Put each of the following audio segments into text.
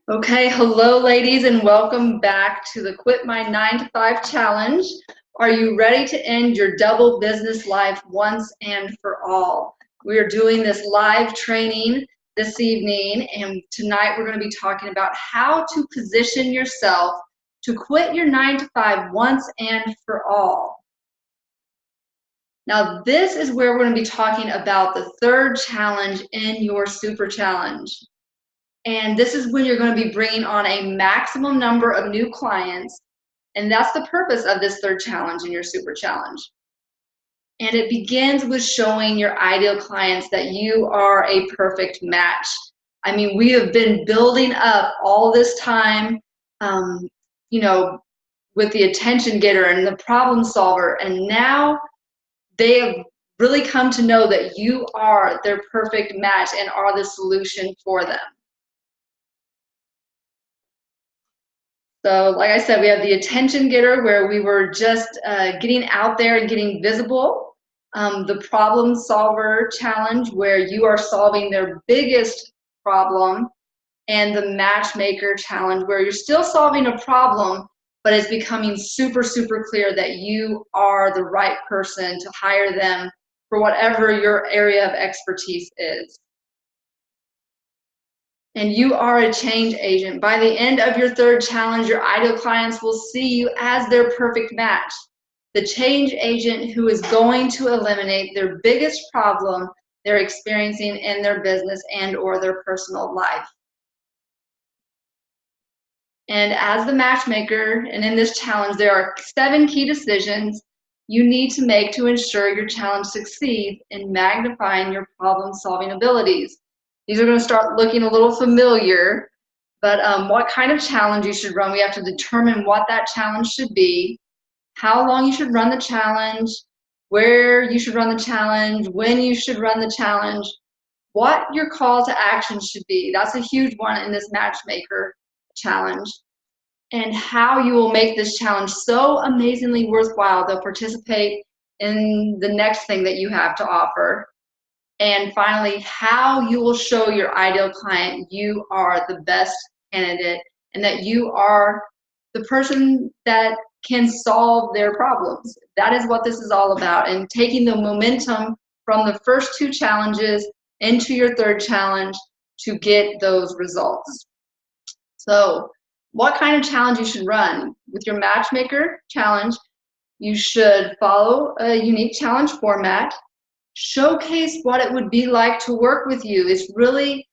Okay, hello ladies and welcome back to the Quit My 9 to 5 Challenge. Are you ready to end your double business life once and for all? We are doing this live training this evening, and tonight we're going to be talking about how to position yourself to quit your 9 to 5 once and for all. Now this is where we're going to be talking about the third challenge in your super challenge. And this is when you're going to be bringing on a maximum number of new clients. And that's the purpose of this third challenge in your super challenge. And it begins with showing your ideal clients that you are a perfect match. I mean, we have been building up all this time, um, you know, with the attention getter and the problem solver. And now they have really come to know that you are their perfect match and are the solution for them. So like I said, we have the attention getter where we were just getting out there and getting visible. The problem solver challenge where you are solving their biggest problem. And the matchmaker challenge where you're still solving a problem, but it's becoming super, super clear that you are the right person to hire them for whatever your area of expertise is. And you are a change agent. By the end of your third challenge, your ideal clients will see you as their perfect match. The change agent who is going to eliminate their biggest problem they're experiencing in their business and or their personal life. And as the matchmaker, and in this challenge, there are 7 key decisions you need to make to ensure your challenge succeeds in magnifying your problem-solving abilities. These are going to start looking a little familiar, but what kind of challenge you should run, we have to determine what that challenge should be, how long you should run the challenge, where you should run the challenge, when you should run the challenge, what your call to action should be. That's a huge one in this matchmaker challenge. And how you will make this challenge so amazingly worthwhile they'll participate in the next thing that you have to offer. And finally, how you will show your ideal client you are the best candidate and that you are the person that can solve their problems. That is what this is all about, and taking the momentum from the first 2 challenges into your third challenge to get those results. So what kind of challenge you should run? With your matchmaker challenge, you should follow a unique challenge format, showcase what it would be like to work with you. It's really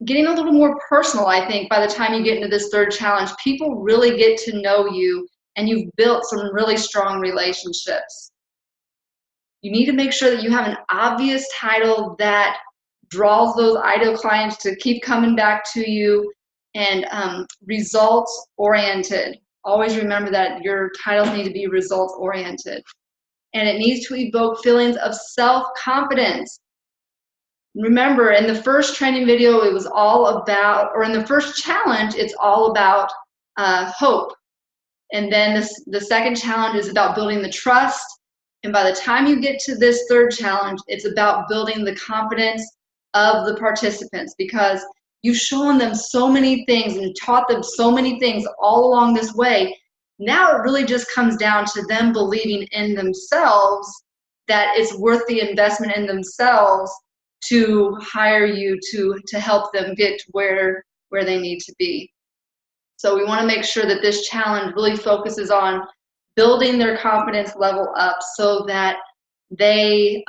getting a little more personal, I think, by the time you get into this third challenge. People really get to know you, and you've built some really strong relationships. You need to make sure that you have an obvious title that draws those ideal clients to keep coming back to you, and results oriented. Always remember that your titles need to be results oriented. And it needs to evoke feelings of self-confidence. Remember, in the first training video, it was all about, or in the first challenge, it's all about hope. And then the second challenge is about building the trust. And by the time you get to this third challenge, it's about building the confidence of the participants, because you've shown them so many things and taught them so many things all along this way. Now it really just comes down to them believing in themselves, that it's worth the investment in themselves to hire you to help them get to where they need to be. So we want to make sure that this challenge really focuses on building their confidence level up so that they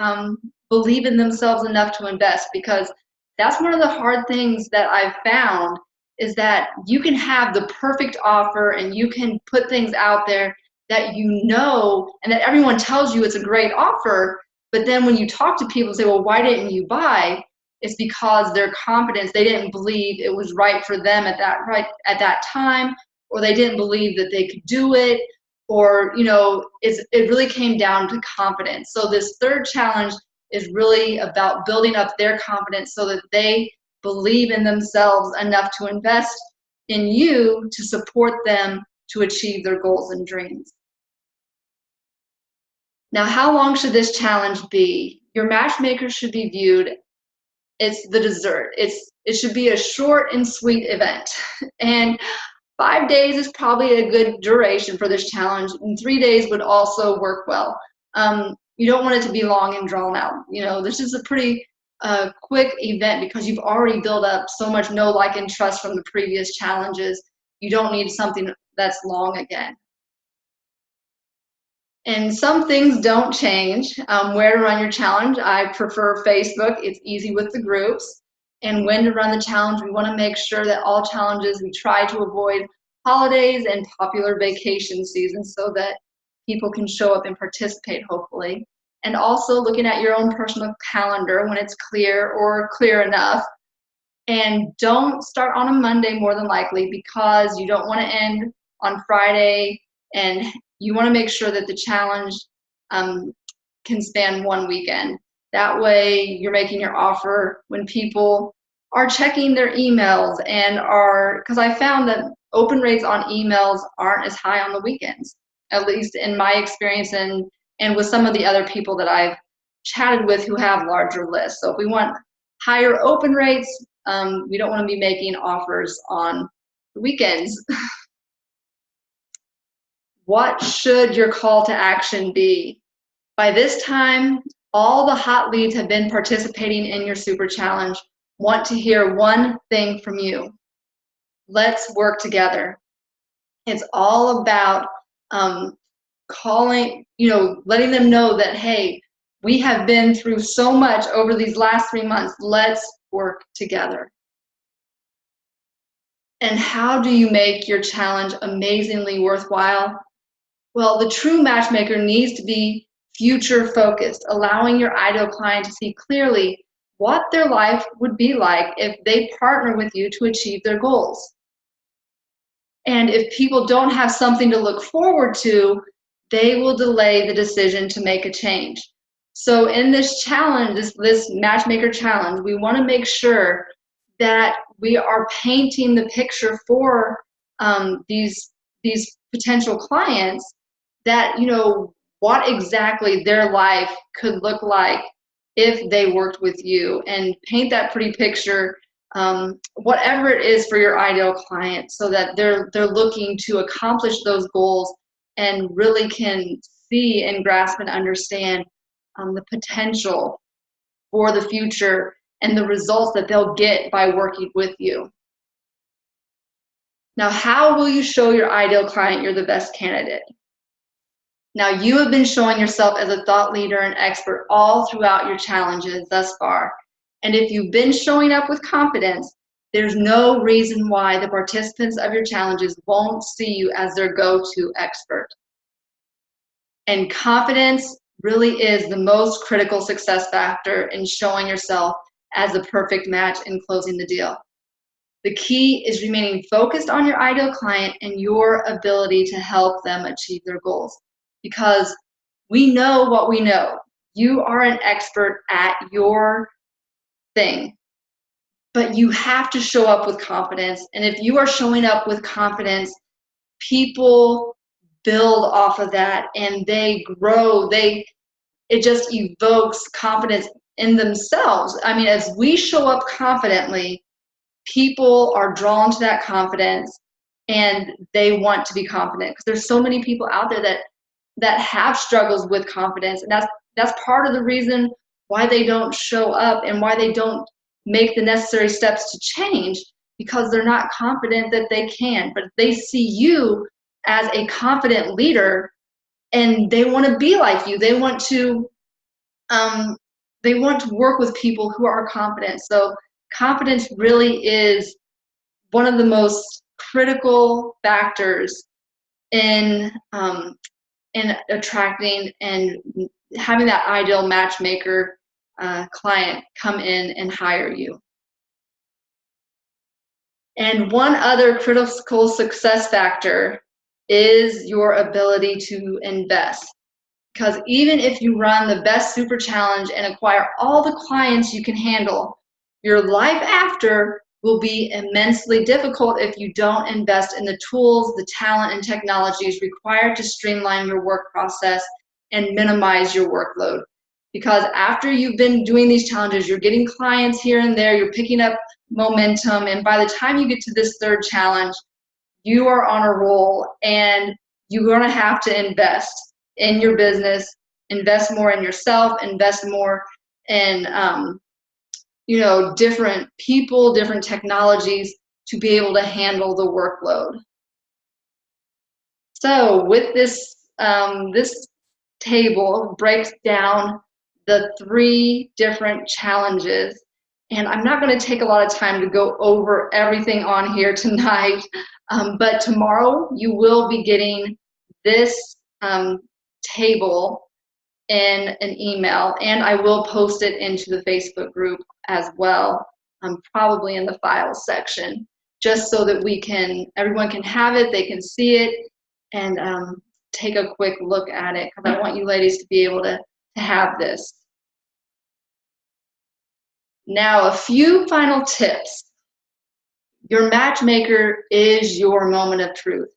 believe in themselves enough to invest, because that's one of the hard things that I've found, is that you can have the perfect offer and you can put things out there that you know and that everyone tells you it's a great offer, but then when you talk to people and say, well, why didn't you buy? It's because their confidence, they didn't believe it was right for them at that time, or they didn't believe that they could do it, or it really came down to confidence. So this third challenge is really about building up their confidence so that they believe in themselves enough to invest in you to support them to achieve their goals and dreams. Now, how long should this challenge be? Your matchmaker should be viewed it's the dessert. It should be a short and sweet event. And 5 days is probably a good duration for this challenge, and 3 days would also work well. You don't want it to be long and drawn out. This is a pretty quick event because you've already built up so much know, like, and trust from the previous challenges. You don't need something that's long again. And some things don't change. Where to run your challenge, I prefer Facebook. It's easy with the groups. And when to run the challenge, we want to make sure that all challenges, we try to avoid holidays and popular vacation seasons so that people can show up and participate, hopefully. And also looking at your own personal calendar when it's clear or clear enough. And don't start on a Monday more than likely, because you don't want to end on Friday, and you want to make sure that the challenge can span one weekend. That way you're making your offer when people are checking their emails because I found that open rates on emails aren't as high on the weekends, at least in my experience and with some of the other people that I've chatted with who have larger lists. So if we want higher open rates, we don't want to be making offers on the weekends. What should your call to action be? By this time, all the hot leads have been participating in your super challenge, want to hear one thing from you. Let's work together. It's all about calling, letting them know that, hey, we have been through so much over these last 3 months. Let's work together. And how do you make your challenge amazingly worthwhile? Well, the true matchmaker needs to be future focused, allowing your ideal client to see clearly what their life would be like if they partner with you to achieve their goals. And if people don't have something to look forward to, they will delay the decision to make a change. So in this challenge, this matchmaker challenge, we want to make sure that we are painting the picture for these potential clients, that what exactly their life could look like if they worked with you, and paint that pretty picture, whatever it is for your ideal client, so that they're looking to accomplish those goals and really can see and grasp and understand the potential for the future and the results that they'll get by working with you. Now, how will you show your ideal client you're the best candidate? Now, you have been showing yourself as a thought leader and expert all throughout your challenges thus far. And if you've been showing up with confidence, there's no reason why the participants of your challenges won't see you as their go-to expert. And confidence really is the most critical success factor in showing yourself as the perfect match and closing the deal. The key is remaining focused on your ideal client and your ability to help them achieve their goals. Because we know what we know. You are an expert at your thing, but you have to show up with confidence. And if you are showing up with confidence, people build off of that and they grow. It just evokes confidence in themselves. I mean, as we show up confidently, people are drawn to that confidence and they want to be confident, because there's so many people out there that have struggles with confidence, and that's part of the reason why they don't show up and why they don't make the necessary steps to change, because they're not confident that they can. But they see you as a confident leader and they want to be like you. They want to work with people who are confident. So confidence really is one of the most critical factors in attracting and having that ideal matchmaker client come in and hire you. And one other critical success factor is your ability to invest. Because even if you run the best super challenge and acquire all the clients you can handle, your life after will be immensely difficult if you don't invest in the tools, the talent, and technologies required to streamline your work process and minimize your workload. because after you've been doing these challenges, you're getting clients here and there, you're picking up momentum, and by the time you get to this third challenge, you are on a roll, and you're going to have to invest in your business, invest more in yourself, invest more in different people, different technologies to be able to handle the workload. So with this this table breaks down the 3 different challenges, and I'm not going to take a lot of time to go over everything on here tonight, but tomorrow you will be getting this table in an email, and I will post it into the Facebook group as well, probably in the files section, just so that everyone can have it, they can see it, and take a quick look at it, because I want you ladies to be able to have this. Now, a few final tips. Your matchmaker is your moment of truth.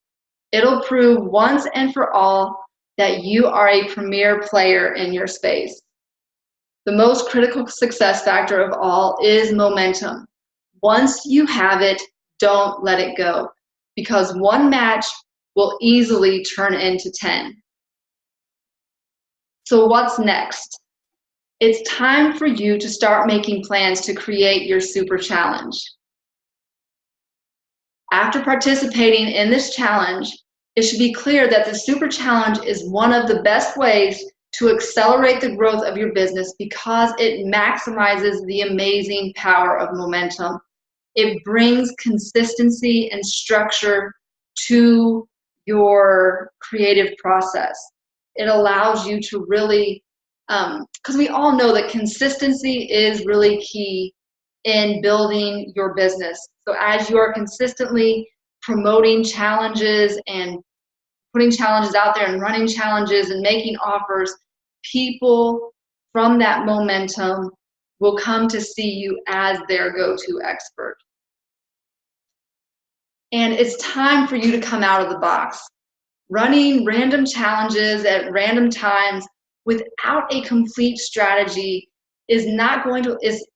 It'll prove once and for all that you are a premier player in your space. The most critical success factor of all is momentum. Once you have it, don't let it go, because one match will easily turn into 10. So what's next? It's time for you to start making plans to create your super challenge. After participating in this challenge, it should be clear that the super challenge is one of the best ways to accelerate the growth of your business, because it maximizes the amazing power of momentum. It brings consistency and structure to your creative process. It allows you to really, because we all know that consistency is really key in building your business. So as you are consistently promoting challenges and putting challenges out there and running challenges and making offers, people from that momentum will come to see you as their go-to expert. And it's time for you to come out of the box. Running random challenges at random times without a complete strategy is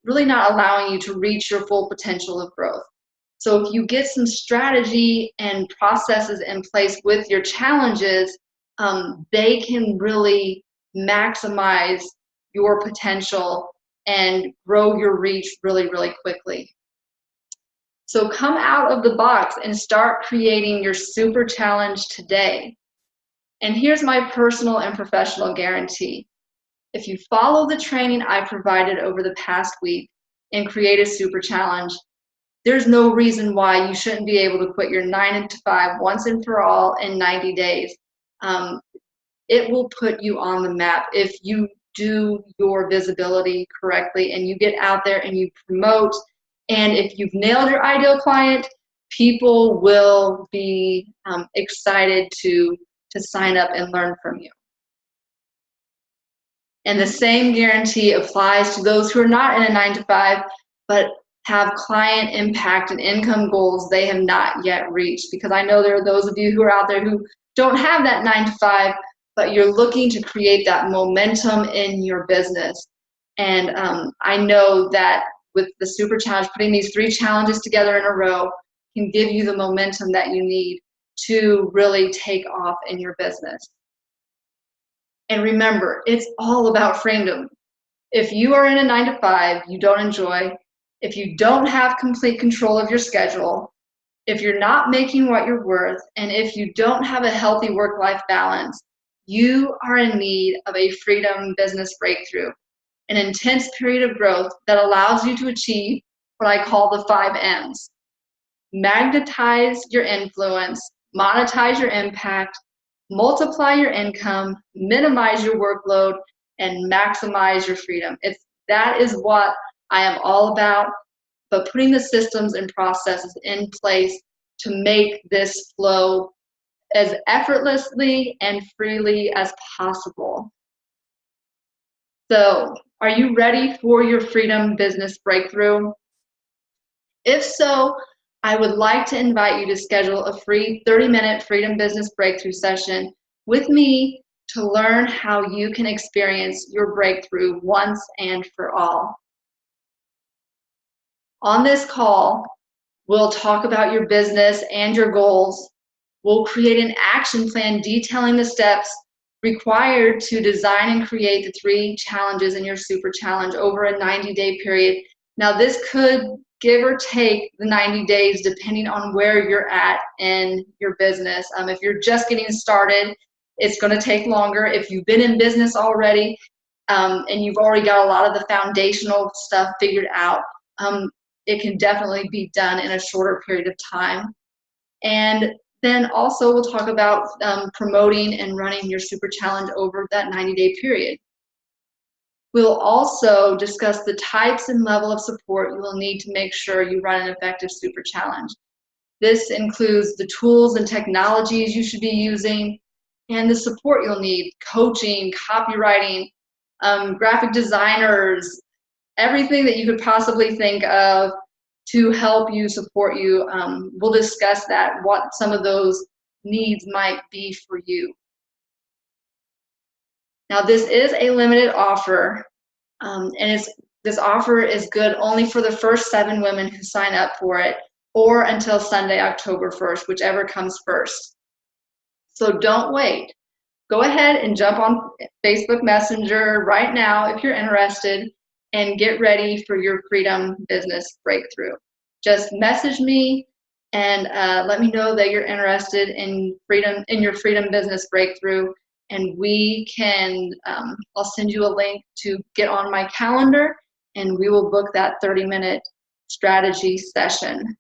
really not allowing you to reach your full potential of growth. So if you get some strategy and processes in place with your challenges, they can really maximize your potential and grow your reach really, really quickly. So come out of the box and start creating your super challenge today. And here's my personal and professional guarantee. If you follow the training I provided over the past week and create a super challenge, there's no reason why you shouldn't be able to quit your 9 to 5 once and for all in 90 days. It will put you on the map if you do your visibility correctly and you get out there and you promote. And if you've nailed your ideal client, people will be excited to sign up and learn from you. And the same guarantee applies to those who are not in a 9 to 5, but have client impact and income goals they have not yet reached. Because I know there are those of you who are out there who don't have that 9 to 5, but you're looking to create that momentum in your business. And I know that with the Super Challenge, putting these 3 challenges together in a row can give you the momentum that you need to really take off in your business. And remember, it's all about freedom. If you are in a 9 to 5 you don't enjoy, if you don't have complete control of your schedule, if you're not making what you're worth, and if you don't have a healthy work-life balance, you are in need of a freedom business breakthrough, an intense period of growth that allows you to achieve what I call the 5 M's. Magnetize your influence, monetize your impact, multiply your income, minimize your workload, and maximize your freedom. That is what I am all about, but putting the systems and processes in place to make this flow as effortlessly and freely as possible. So, are you ready for your freedom business breakthrough? If so, I would like to invite you to schedule a free 30-minute freedom business breakthrough session with me to learn how you can experience your breakthrough once and for all. On this call, we'll talk about your business and your goals. We'll create an action plan detailing the steps required to design and create the 3 challenges in your super challenge over a 90-day period. Now, this could give or take the 90 days depending on where you're at in your business. If you're just getting started, it's going to take longer. If you've been in business already and you've already got a lot of the foundational stuff figured out, it can definitely be done in a shorter period of time. And then also we'll talk about promoting and running your super challenge over that 90-day period. We'll also discuss the types and level of support you will need to make sure you run an effective super challenge. This includes the tools and technologies you should be using and the support you'll need: coaching, copywriting, graphic designers, everything that you could possibly think of to help you, support you. We'll discuss that, what some of those needs might be for you. Now, this is a limited offer, and this offer is good only for the first 7 women who sign up for it, or until Sunday, October 1st, whichever comes first. So don't wait. Go ahead and jump on Facebook Messenger right now if you're interested, and get ready for your freedom business breakthrough. Just message me and let me know that you're interested in your freedom business breakthrough, and we can, I'll send you a link to get on my calendar, and we will book that 30-minute strategy session.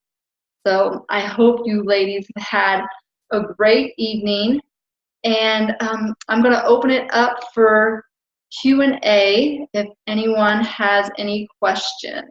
So I hope you ladies had a great evening, and I'm going to open it up for Q&A if anyone has any questions.